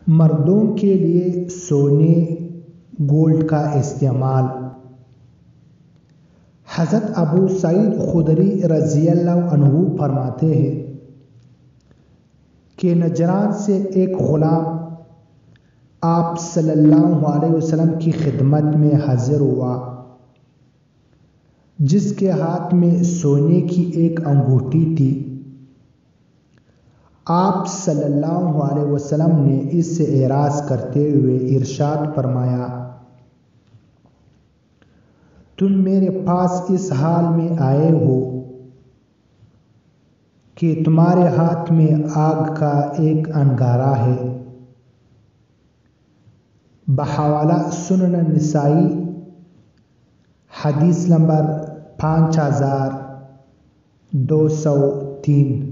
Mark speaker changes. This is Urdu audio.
Speaker 1: مردوں کے لیے سونے گولڈ کا استعمال۔ حضرت ابو سعید خدری رضی اللہ عنہ فرماتے ہیں کہ نجران سے ایک غلام آپ صلی اللہ علیہ وسلم کی خدمت میں حاضر ہوا جس کے ہاتھ میں سونے کی ایک انگوٹھی تھی۔ آپ صلی اللہ علیہ وسلم نے اس سے اعراض کرتے ہوئے ارشاد فرمایا، تم میرے پاس اس حال میں آئے ہو کہ تمہارے ہاتھ میں آگ کا ایک انگارہ ہے۔ بحوالہ سنن نسائی حدیث نمبر 5203۔